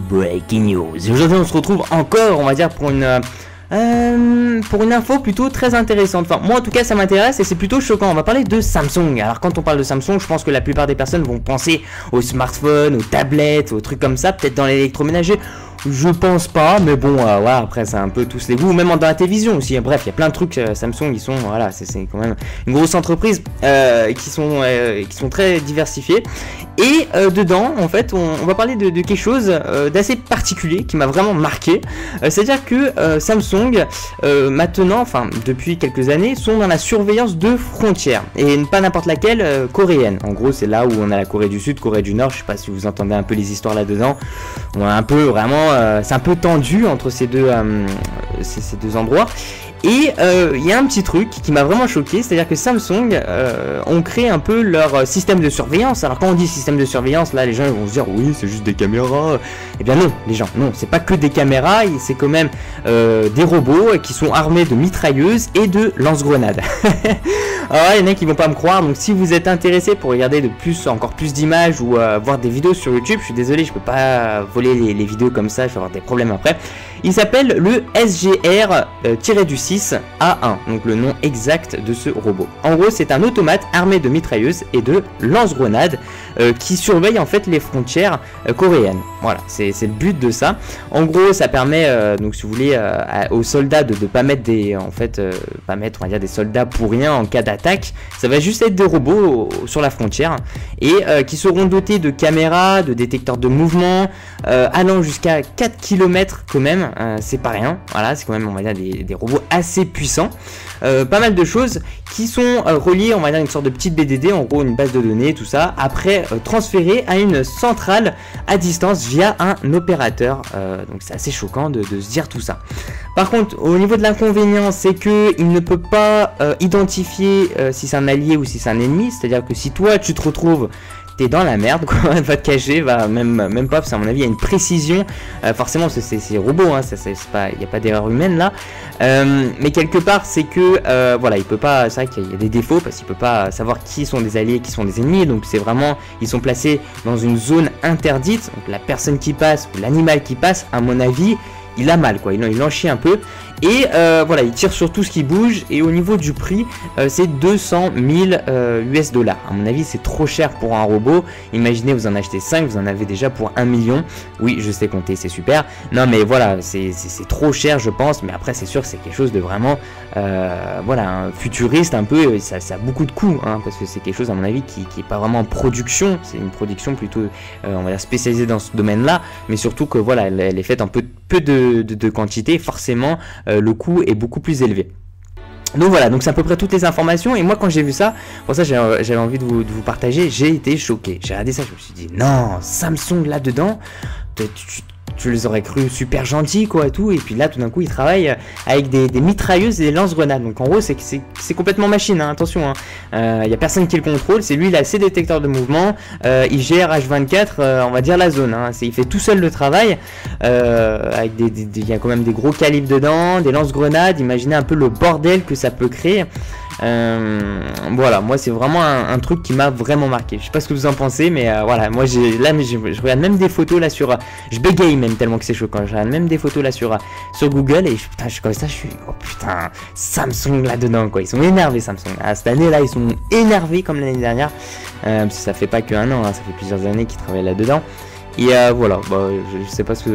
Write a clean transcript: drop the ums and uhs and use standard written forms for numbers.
Breaking news. Aujourd'hui on se retrouve encore, on va dire, pour une info plutôt très intéressante. Enfin, moi en tout cas ça m'intéresse et c'est plutôt choquant. On va parler de Samsung. Alors quand on parle de Samsung, je pense que la plupart des personnes vont penser aux smartphones, aux tablettes, aux trucs comme ça, peut-être dans l'électroménager. Je pense pas, mais bon, ouais, après c'est un peu tous les goûts, même dans la télévision aussi. Bref, il y a plein de trucs. Samsung, ils sont, voilà, c'est quand même une grosse entreprise qui sont très diversifiées. Et dedans, en fait, on va parler de quelque chose d'assez particulier qui m'a vraiment marqué. C'est-à-dire que Samsung, maintenant, enfin depuis quelques années, sont dans la surveillance de frontières et pas n'importe laquelle, coréenne. En gros, c'est là où on a la Corée du Sud, Corée du Nord. Je sais pas si vous entendez un peu les histoires là-dedans. On a un peu vraiment. C'est un peu tendu entre ces deux endroits. Et il y a un petit truc qui m'a vraiment choqué, c'est-à-dire que Samsung ont créé un peu leur système de surveillance. Alors quand on dit système de surveillance, là les gens ils vont se dire oui c'est juste des caméras. Eh bien non les gens, non c'est pas que des caméras, c'est quand même des robots qui sont armés de mitrailleuses et de lance-grenades. Alors il y en a qui vont pas me croire, donc si vous êtes intéressé pour regarder encore plus d'images ou voir des vidéos sur YouTube, je suis désolé je peux pas voler les vidéos comme ça, je vais avoir des problèmes après. Il s'appelle le SGR-6A1, donc le nom exact de ce robot. En gros, c'est un automate armé de mitrailleuses et de lance-grenades qui surveille en fait les frontières coréennes. Voilà, c'est le but de ça. En gros, ça permet donc si vous voulez aux soldats de pas mettre pas mettre on va dire des soldats pour rien en cas d'attaque. Ça va juste être des robots sur la frontière et qui seront dotés de caméras, de détecteurs de mouvement allant jusqu'à 4 km quand même. C'est pas rien, voilà, c'est quand même on va dire des robots assez puissants, pas mal de choses qui sont reliées, on va dire une sorte de petite BDD, en gros une base de données, tout ça, après transféré à une centrale à distance via un opérateur, donc c'est assez choquant de se dire tout ça. Par contre, au niveau de l'inconvénient, c'est que il ne peut pas identifier si c'est un allié ou si c'est un ennemi, c'est-à-dire que si toi tu te retrouves dans la merde quoi, va te cacher, va même pas, parce qu'à mon avis il y a une précision, forcément c'est robot, hein, il n'y a pas d'erreur humaine là, mais quelque part c'est que voilà, il peut pas, c'est vrai qu'il y a des défauts parce qu'il peut pas savoir qui sont des alliés, qui sont des ennemis, donc c'est vraiment, ils sont placés dans une zone interdite, donc la personne qui passe ou l'animal qui passe, à mon avis il a mal quoi, il en chie un peu. Et voilà, il tire sur tout ce qui bouge. Et au niveau du prix, c'est 200 000 US dollars. À mon avis, c'est trop cher pour un robot. Imaginez, vous en achetez 5, vous en avez déjà pour 1 million. Oui, je sais compter, c'est super. Non, mais voilà, c'est trop cher, je pense. Mais après, c'est sûr que c'est quelque chose de vraiment voilà, futuriste un peu. Ça a beaucoup de coûts, hein, parce que c'est quelque chose, à mon avis, qui est pas vraiment en production. C'est une production plutôt, on va dire, spécialisée dans ce domaine-là. Mais surtout que voilà, elle est faite en peu de quantité. Forcément, le coût est beaucoup plus élevé. Donc voilà, donc c'est à peu près toutes les informations. Et moi quand j'ai vu ça, pour ça j'avais envie de vous partager, j'ai été choqué. J'ai regardé ça, je me suis dit non, Samsung là-dedans, tu les aurais cru super gentils quoi et tout, et puis là tout d'un coup ils travaillent avec des mitrailleuses et des lance-grenades, donc en gros c'est complètement machine, hein, attention, hein. Y a personne qui le contrôle, c'est lui, il a ses détecteurs de mouvement, il gère H24 on va dire la zone, hein. Il fait tout seul le travail, avec il y a quand même des gros calibres dedans, des lance-grenades, imaginez un peu le bordel que ça peut créer. Voilà, moi c'est vraiment un truc qui m'a vraiment marqué. Je sais pas ce que vous en pensez, mais voilà, moi je regarde même des photos là sur, je bégaye même tellement que c'est choquant. Je regarde même des photos là sur Google et putain, je suis comme ça, je suis oh putain, Samsung là dedans quoi. Ils sont énervés Samsung. Cette année là, ils sont énervés comme l'année dernière. Parce que ça fait pas que un an, hein, ça fait plusieurs années qu'ils travaillent là dedans. Et voilà, bah, je sais pas ce que